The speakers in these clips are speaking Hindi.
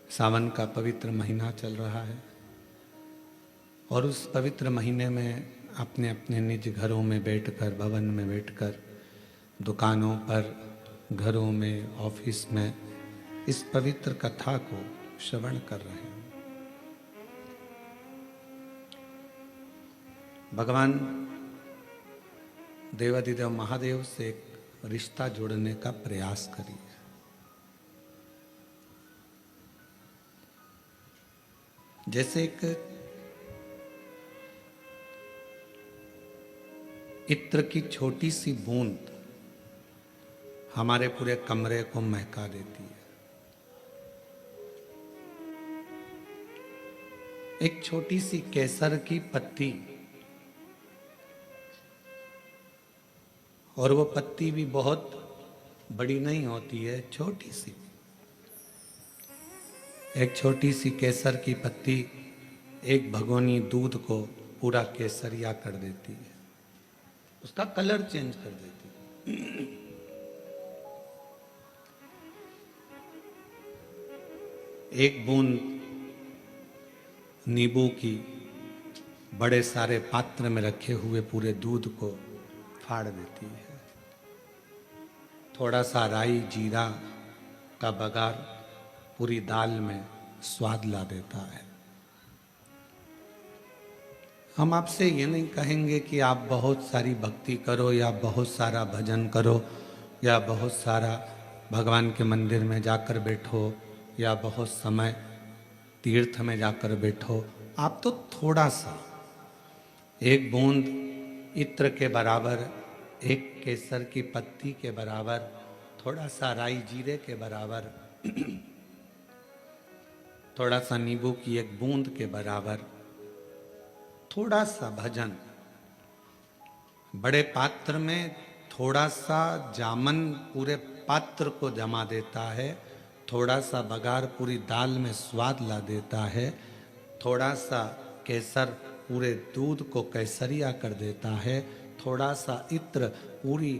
सावन का पवित्र महीना चल रहा है और उस पवित्र महीने में अपने अपने निज घरों में बैठकर, भवन में बैठकर, दुकानों पर, घरों में, ऑफिस में इस पवित्र कथा को श्रवण कर रहे हैं। भगवान देवाधिदेव महादेव से एक रिश्ता जोड़ने का प्रयास करिए। जैसे एक इत्र की छोटी सी बूंद हमारे पूरे कमरे को महका देती है। एक छोटी सी केसर की पत्ती, और वो पत्ती भी बहुत बड़ी नहीं होती है, छोटी सी। एक छोटी सी केसर की पत्ती एक भगोनी दूध को पूरा केसरिया कर देती है, उसका कलर चेंज कर देती है। एक बूंद नींबू की बड़े सारे पात्र में रखे हुए पूरे दूध को फाड़ देती है। थोड़ा सा राई जीरा का बघार पूरी दाल में स्वाद ला देता है। हम आपसे ये नहीं कहेंगे कि आप बहुत सारी भक्ति करो या बहुत सारा भजन करो या बहुत सारा भगवान के मंदिर में जाकर बैठो या बहुत समय तीर्थ में जाकर बैठो। आप तो थोड़ा सा, एक बूंद इत्र के बराबर, एक केसर की पत्ती के बराबर, थोड़ा सा राई जीरे के बराबर, थोड़ा सा नींबू की एक बूंद के बराबर, थोड़ा सा भजन, बड़े पात्र में थोड़ा सा जामन पूरे पात्र को जमा देता है, थोड़ा सा बघार पूरी दाल में स्वाद ला देता है, थोड़ा सा केसर पूरे दूध को केसरिया कर देता है, थोड़ा सा इत्र पूरी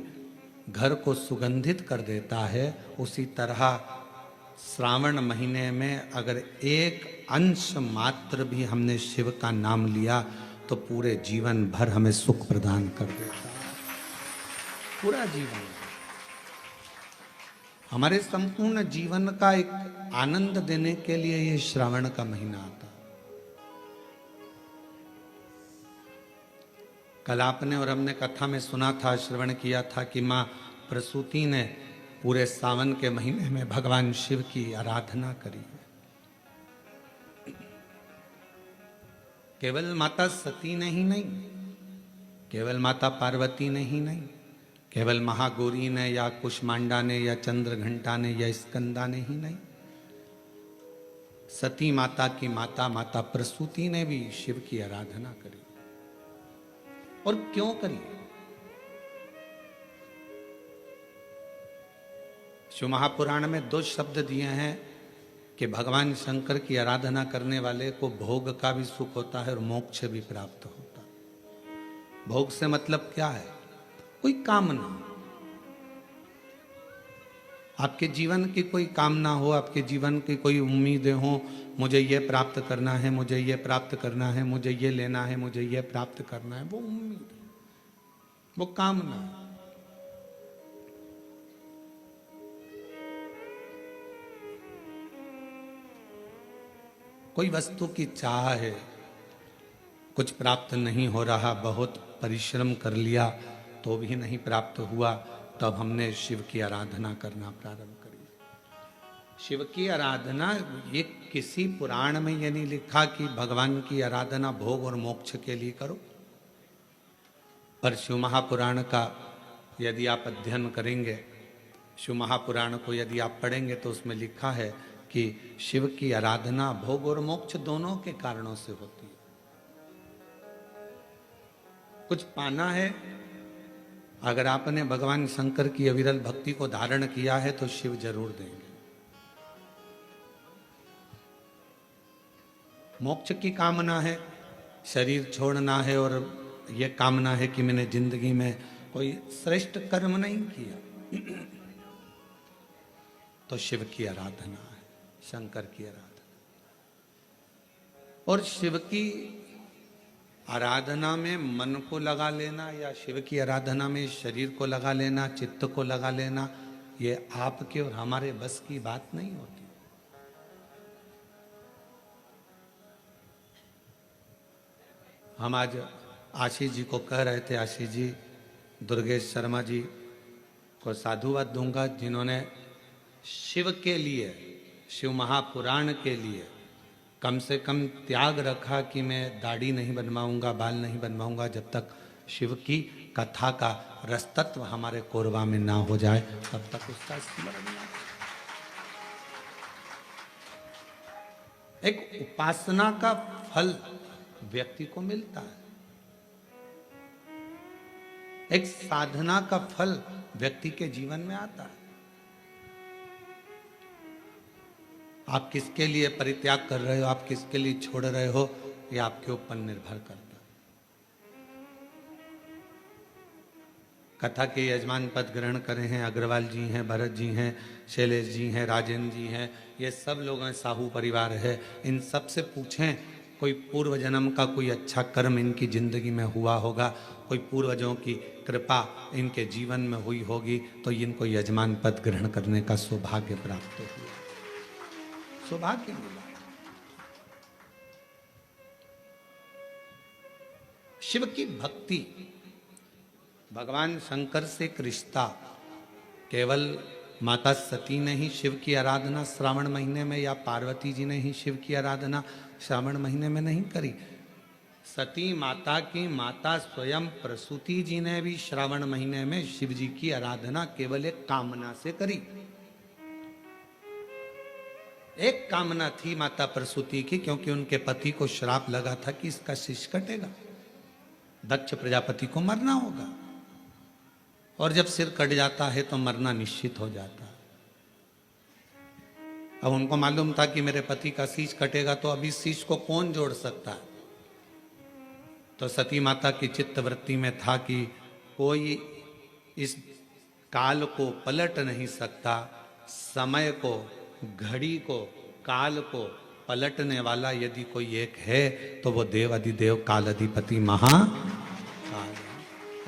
घर को सुगंधित कर देता है। उसी तरह श्रावण महीने में अगर एक अंश मात्र भी हमने शिव का नाम लिया तो पूरे जीवन भर हमें सुख प्रदान कर देता है। पूरा जीवन, हमारे संपूर्ण जीवन का एक आनंद देने के लिए ये श्रावण का महीना आता। कल आपने और हमने कथा में सुना था, श्रवण किया था कि मां प्रसूति ने पूरे सावन के महीने में भगवान शिव की आराधना करी। केवल माता सती ने ही नहीं, केवल माता पार्वती ने ही नहीं, केवल महागौरी ने या कुष्मांडा ने या चंद्रघंटा ने या स्कंदा ने ही नहीं, सती माता की माता माता प्रसूति ने भी शिव की आराधना करी। और क्यों करी? शिव महापुराण में 2 शब्द दिए हैं कि भगवान शंकर की आराधना करने वाले को भोग का भी सुख होता है और मोक्ष भी प्राप्त होता है। भोग से मतलब क्या है? कोई कामना, आपके जीवन की कोई कामना हो, आपके जीवन की कोई उम्मीदें हो, मुझे ये प्राप्त करना है, मुझे ये प्राप्त करना है, मुझे ये लेना है, मुझे ये प्राप्त करना है, वो उम्मीद है, वो कामना है। कोई वस्तु की चाह है, कुछ प्राप्त नहीं हो रहा, बहुत परिश्रम कर लिया तो भी नहीं प्राप्त हुआ, तब हमने शिव की आराधना करना प्रारंभ करी। शिव की आराधना, ये किसी पुराण में ये नहीं लिखा कि भगवान की आराधना भोग और मोक्ष के लिए करो, पर शिव महापुराण का यदि आप अध्ययन करेंगे, शिव महापुराण को यदि आप पढ़ेंगे तो उसमें लिखा है कि शिव की आराधना भोग और मोक्ष दोनों के कारणों से होती है। कुछ पाना है, अगर आपने भगवान शंकर की अविरल भक्ति को धारण किया है तो शिव जरूर देंगे। मोक्ष की कामना है, शरीर छोड़ना है और ये कामना है कि मैंने जिंदगी में कोई श्रेष्ठ कर्म नहीं किया, तो शिव की आराधना है, शंकर की आराधना। और शिव की आराधना में मन को लगा लेना या शिव की आराधना में शरीर को लगा लेना, चित्त को लगा लेना, ये आपके और हमारे बस की बात नहीं होती। हम आज आशीष जी को कह रहे थे, आशीष जी दुर्गेश शर्मा जी को साधुवाद दूंगा, जिन्होंने शिव के लिए, शिव महापुराण के लिए कम से कम त्याग रखा कि मैं दाढ़ी नहीं बनवाऊंगा, बाल नहीं बनवाऊंगा जब तक शिव की कथा का रसतत्व हमारे कोरबा में ना हो जाए, तब तक उसका स्मरण ना। एक उपासना का फल व्यक्ति को मिलता है, एक साधना का फल व्यक्ति के जीवन में आता है। आप किसके लिए परित्याग कर रहे हो, आप किसके लिए छोड़ रहे हो, यह आपके ऊपर निर्भर करता है। कथा के यजमान पद ग्रहण करे हैं अग्रवाल जी हैं, भरत जी हैं, शैलेश जी हैं, राजेंद्र जी हैं, ये सब लोग हैं, साहू परिवार है। इन सब से पूछें कोई पूर्व जन्म का कोई अच्छा कर्म इनकी जिंदगी में हुआ होगा, कोई पूर्वजों की कृपा इनके जीवन में हुई होगी, तो इनको यजमान पद ग्रहण करने का सौभाग्य प्राप्त हुआ, सौभाग्य मिला। शिव की भक्ति, भगवान शंकर से एक रिश्ता, केवल माता सती ने ही शिव की आराधना श्रावण महीने में या पार्वती जी ने ही शिव की आराधना श्रावण महीने में नहीं करी। सती माता की माता स्वयं प्रसूति जी ने भी श्रावण महीने में शिव जी की आराधना केवल एक कामना से करी। एक कामना थी माता प्रसूति की, क्योंकि उनके पति को श्राप लगा था कि इसका शीश कटेगा, दक्ष प्रजापति को मरना होगा, और जब सिर कट जाता है तो मरना निश्चित हो जाता है। अब उनको मालूम था कि मेरे पति का शीश कटेगा, तो अभी शीश को कौन जोड़ सकता है। तो सती माता की चित्तवृत्ति में था कि कोई इस काल को पलट नहीं सकता, समय को, घड़ी को, काल को पलटने वाला यदि कोई एक है तो वो देव अधिदेव काल अधिपति महाकाल।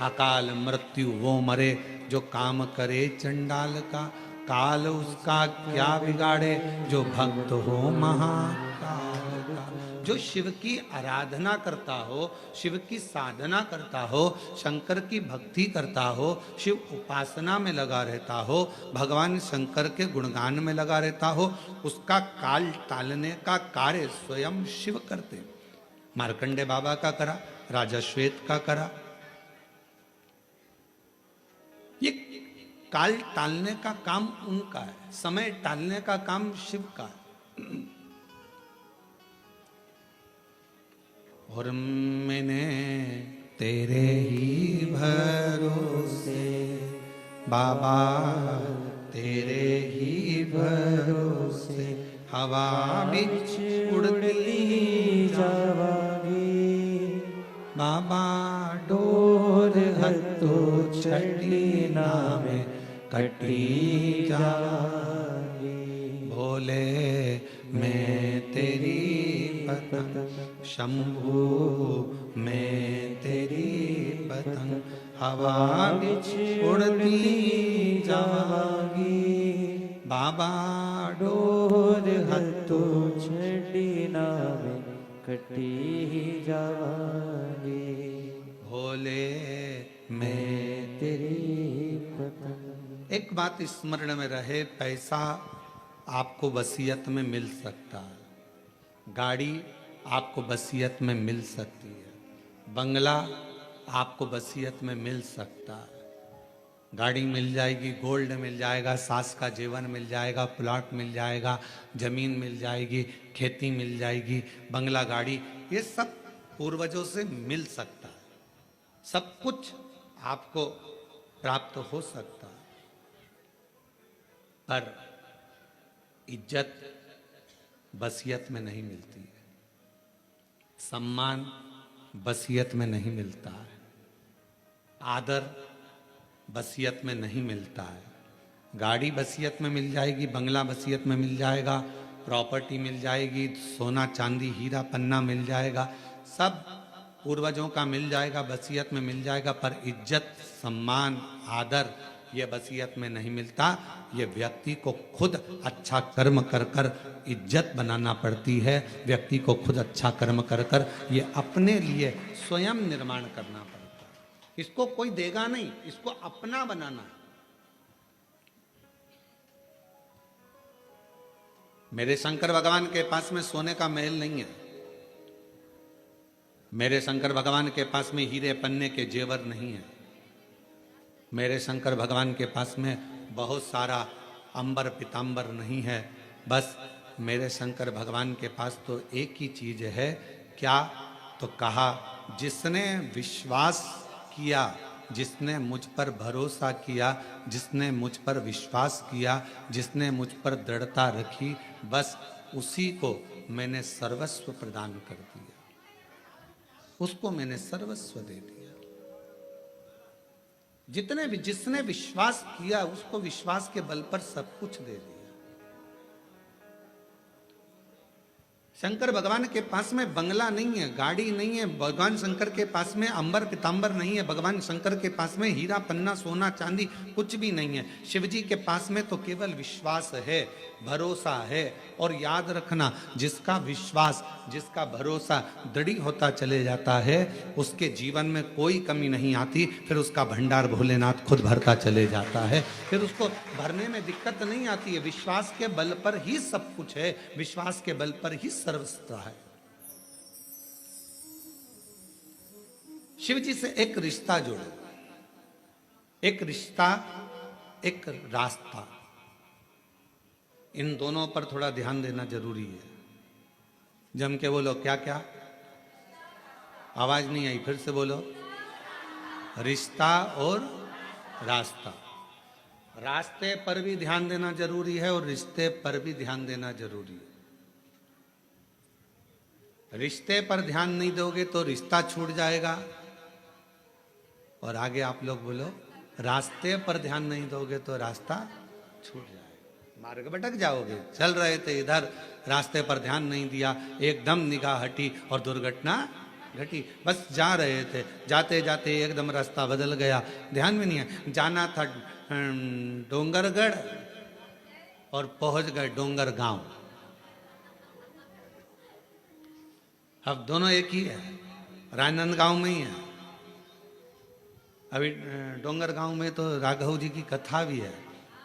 अकाल मृत्यु वो मरे जो काम करे चंडाल का, काल उसका क्या बिगाड़े जो भक्त हो महाकाल का। जो शिव की आराधना करता हो, शिव की साधना करता हो, शंकर की भक्ति करता हो, शिव उपासना में लगा रहता हो, भगवान शंकर के गुणगान में लगा रहता हो, उसका काल टालने का कार्य स्वयं शिव करते। मार्कंडे बाबा का करा, राजा श्वेत का करा। ये काल टालने का काम उनका है, समय टालने का काम शिव का है। और मैंने तेरे ही भरोसे बाबा, तेरे ही भरोसे हवा बिच उड़ती जावागी, बाबा डोर हत्तो छड़ी नामे कटी जावागी। भोले मैं तेरी पतंग, शंभू मैं तेरी पतंग, हवा बिच उड़ती जावागी, बाबा डोर हत्तो छड़ी नामे कटी जावागी। भोले मैं तेरी पतंग। एक बात स्मरण में रहे, पैसा आपको वसीयत में मिल सकता है, गाड़ी आपको वसीयत में मिल सकती है, बंगला आपको वसीयत में मिल सकता है। गाड़ी मिल जाएगी, गोल्ड मिल जाएगा, सास का जेवर मिल जाएगा, प्लॉट मिल जाएगा, जमीन मिल जाएगी, खेती मिल जाएगी, बंगला, गाड़ी, ये सब पूर्वजों से मिल सकता है। सब कुछ आपको प्राप्त हो सकता है, पर इज्जत वसीयत में नहीं मिलती है, सम्मान वसीयत में नहीं मिलता है, आदर वसीयत में नहीं मिलता है। गाड़ी वसीयत में मिल जाएगी, बंगला वसीयत में मिल जाएगा, प्रॉपर्टी मिल जाएगी, सोना चांदी हीरा पन्ना मिल जाएगा, सब पूर्वजों का मिल जाएगा, वसीयत में मिल जाएगा, पर इज्जत सम्मान आदर ये वसीयत में नहीं मिलता। ये व्यक्ति को खुद अच्छा कर्म कर कर इज्जत बनाना पड़ती है। व्यक्ति को खुद अच्छा कर्म कर कर ये अपने लिए स्वयं निर्माण करना पड़ता है। इसको कोई देगा नहीं, इसको अपना बनाना है। मेरे शंकर भगवान के पास में सोने का महल नहीं है, मेरे शंकर भगवान के पास में हीरे पन्ने के जेवर नहीं है, मेरे शंकर भगवान के पास में बहुत सारा अंबर पीतांबर नहीं है। बस मेरे शंकर भगवान के पास तो एक ही चीज है, क्या? तो कहा जिसने विश्वास किया, जिसने मुझ पर भरोसा किया, जिसने मुझ पर विश्वास किया, जिसने मुझ पर दृढ़ता रखी, बस उसी को मैंने सर्वस्व प्रदान कर दिया, उसको मैंने सर्वस्व दे दिया। जिसने विश्वास किया उसको विश्वास के बल पर सब कुछ दे दिया। शंकर भगवान के पास में बंगला नहीं है, गाड़ी नहीं है, भगवान शंकर के पास में अंबर पीतांबर नहीं है, भगवान शंकर के पास में हीरा पन्ना सोना चांदी कुछ भी नहीं है। शिव जी के पास में तो केवल विश्वास है, भरोसा है। और याद रखना, जिसका विश्वास जिसका भरोसा दृढ़ होता चले जाता है, उसके जीवन में कोई कमी नहीं आती। फिर उसका भंडार भोलेनाथ खुद भरता चले जाता है, फिर उसको भरने में दिक्कत नहीं आती है। विश्वास के बल पर ही सब कुछ है, विश्वास के बल पर ही सर्वस्व है। शिव जी से एक रिश्ता जोड़ो, एक रिश्ता, एक रास्ता, इन दोनों पर थोड़ा ध्यान देना जरूरी है। जम के बोलो, क्या क्या? आवाज नहीं आई, फिर से बोलो। रिश्ता और रास्ता। रास्ते पर भी ध्यान देना जरूरी है और रिश्ते पर भी ध्यान देना जरूरी है। रिश्ते पर ध्यान नहीं दोगे तो रिश्ता छूट जाएगा। और आगे आप लोग बोलो, रास्ते पर ध्यान नहीं दोगे तो रास्ता छूट जाएगा, मार्ग भटक जाओगे। चल रहे थे इधर, रास्ते पर ध्यान नहीं दिया, एकदम निगाह हटी और दुर्घटना घटी। बस जा रहे थे, जाते जाते एकदम रास्ता बदल गया, ध्यान में नहीं है। जाना था डोंगरगढ़ और पहुंच गए डोंगर गांव। अब दोनों एक ही है, राजनांदगांव में ही है। अभी डोंगर गांव में तो राघव जी की कथा भी है,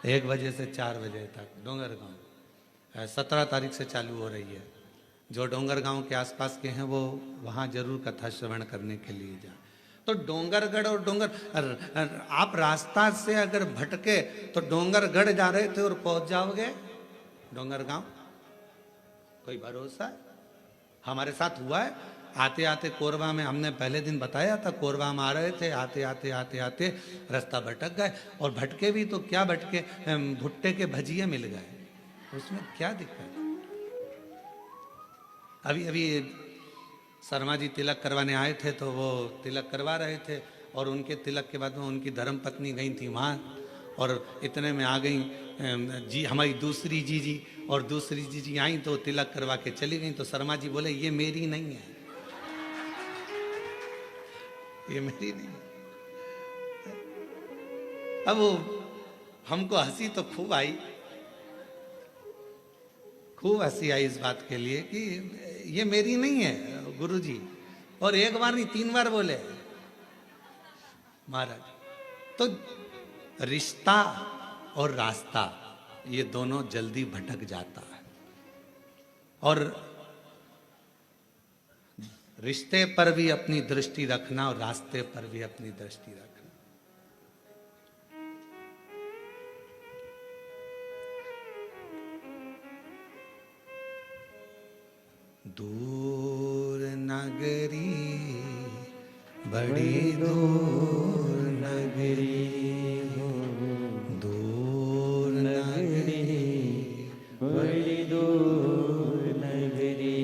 1 बजे से 4 बजे तक डोंगर गांव 17 तारीख से चालू हो रही है। जो डोंगर गांव के आसपास के हैं वो वहाँ जरूर कथा श्रवण करने के लिए जाए। तो डोंगरगढ़ और डोंगर, आप रास्ता से अगर भटके तो डोंगरगढ़ जा रहे थे और पहुंच जाओगे डोंगर गांव, कोई भरोसा? हमारे साथ हुआ है। आते आते कोरबा में, हमने पहले दिन बताया था, कोरबा में आ रहे थे, आते आते आते आते रास्ता भटक गए। और भटके भी तो क्या भटके, भुट्टे के भजिए मिल गए, उसमें क्या दिक्कत? अभी अभी शर्मा जी तिलक करवाने आए थे, तो वो तिलक करवा रहे थे और उनके तिलक के बाद में उनकी धर्म पत्नी गई थी वहाँ, और इतने में आ गई जी हमारी दूसरी जीजी, और दूसरी जीजी आई तो तिलक करवा के चली गई। तो शर्मा जी बोले, ये मेरी नहीं है, ये मेरी नहीं है। अब वो हमको हंसी तो खूब आई, खूब हंसी आई इस बात के लिए कि ये मेरी नहीं है गुरुजी। और एक बार नहीं 3 बार बोले महाराज। तो रिश्ता और रास्ता ये दोनों जल्दी भटक जाता है। और रिश्ते पर भी अपनी दृष्टि रखना और रास्ते पर भी अपनी दृष्टि रखना। दूर नगरी, बड़ी दूर नगरी, दूर नगरी, बड़ी दूर नगरी।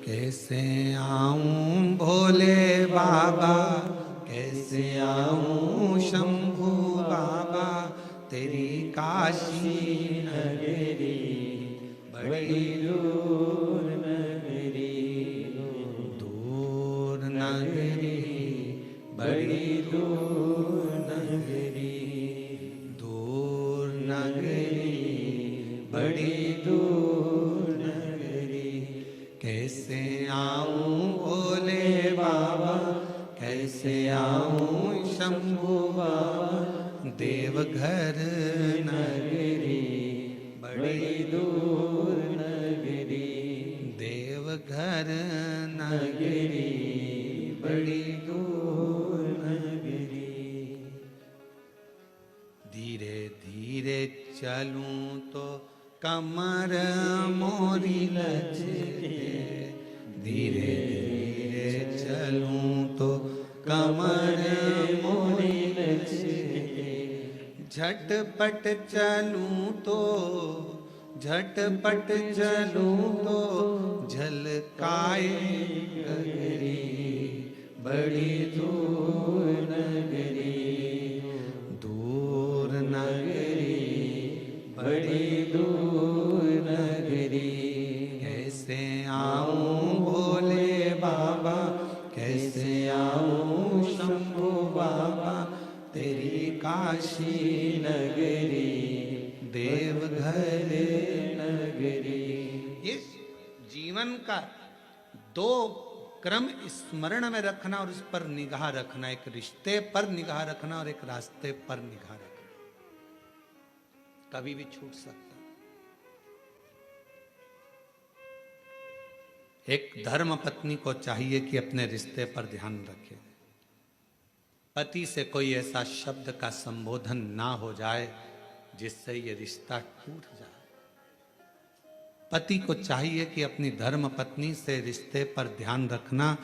कैसे आऊं भोले बाबा, कैसे आऊं शंभू बाबा, तेरी काशी नगरी बड़ी दूर नगरी, दूर नगरी, बड़ी दूर नगरी, दूर नगरी, बड़ी दूर नगरी। कैसे आऊं भोले बाबा, कैसे आऊं शंभू बाबा, देवघर नगरी, बड़ी दूर नगरी, देवघर नगरी, बड़ी दूर नगरी। धीरे धीरे चलूं तो कमर मोरी लचके, धीरे धीरे चलूं तो कमर मोरी लचके, झटपट चलूं तो, झटपट चलूं तो झलकाए गगरी, बड़ी दूर नगरी, दूर नगरी, बड़ी दूर नगरी। कैसे आऊं भोले बाबा, कैसे आऊं शंभू बाबा, तेरी काशी नगरी, देवघर नगरी। इस जीवन का दो क्रम स्मरण में रखना और इस पर निगाह रखना, एक रिश्ते पर निगाह रखना और एक रास्ते पर निगाह रखना। कभी भी छूट सकता। एक धर्म पत्नी को चाहिए कि अपने रिश्ते पर ध्यान रखे, पति से कोई ऐसा शब्द का संबोधन ना हो जाए जिससे ये रिश्ता टूट जाए। पति को चाहिए कि अपनी धर्म पत्नी से रिश्ते पर ध्यान रखना,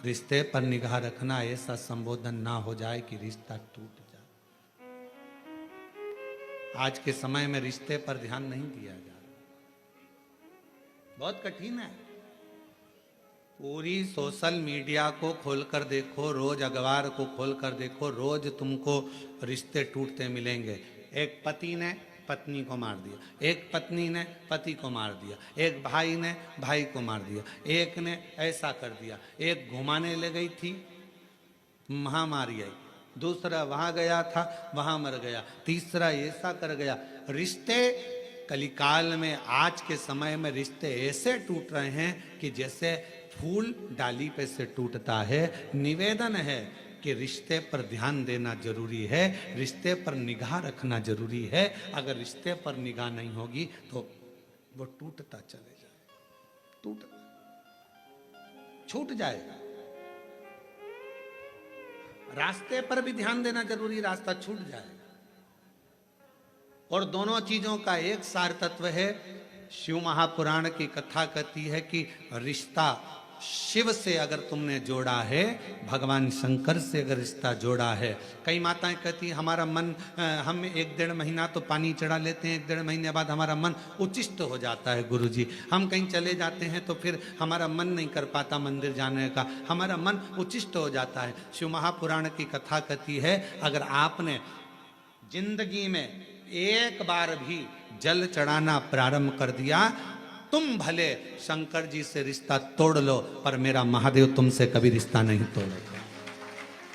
रिश्ते पर निगाह रखना, ऐसा संबोधन ना हो जाए कि रिश्ता टूट जाए। आज के समय में रिश्ते पर ध्यान नहीं दिया जा रहा, बहुत कठिन है। पूरी सोशल मीडिया को खोलकर देखो, रोज अखबार को खोलकर देखो, रोज तुमको रिश्ते टूटते मिलेंगे। एक पति ने पत्नी को मार दिया, एक पत्नी ने पति को मार दिया, एक भाई ने भाई को मार दिया, एक ने ऐसा कर दिया, एक घुमाने ले गई थी महामारी आई, दूसरा वहां गया था वहां मर गया, तीसरा ऐसा कर गया। रिश्ते कलिकाल में, आज के समय में रिश्ते ऐसे टूट रहे हैं कि जैसे फूल डाली पे से टूटता है। निवेदन है कि रिश्ते पर ध्यान देना जरूरी है, रिश्ते पर निगाह रखना जरूरी है। अगर रिश्ते पर निगाह नहीं होगी तो वो टूटता चले जाए, छूट जाएगा। रास्ते पर भी ध्यान देना जरूरी, रास्ता छूट जाएगा। और दोनों चीजों का एक सार तत्व है। शिव महापुराण की कथा कहती है कि रिश्ता शिव से अगर तुमने जोड़ा है, भगवान शंकर से अगर रिश्ता जोड़ा है। कई माताएं कहती हमारा मन, हम 1-1.5 महीना तो पानी चढ़ा लेते हैं, 1-1.5 महीने बाद हमारा मन उचिष्ट हो जाता है गुरुजी। हम कहीं चले जाते हैं तो फिर हमारा मन नहीं कर पाता मंदिर जाने का, हमारा मन उचिष्ट हो जाता है। शिव महापुराण की कथा कहती है अगर आपने जिंदगी में एक बार भी जल चढ़ाना प्रारंभ कर दिया, तुम भले शंकर जी से रिश्ता तोड़ लो पर मेरा महादेव तुमसे कभी रिश्ता नहीं तोड़ेगा,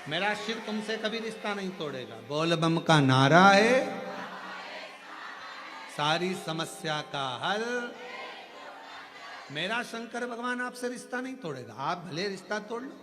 मेरा शिव तुमसे कभी रिश्ता नहीं तोड़ेगा। बोल बम का नारा है, सारी समस्या का हल, मेरा शंकर भगवान आपसे रिश्ता नहीं तोड़ेगा। आप भले रिश्ता तोड़ लो,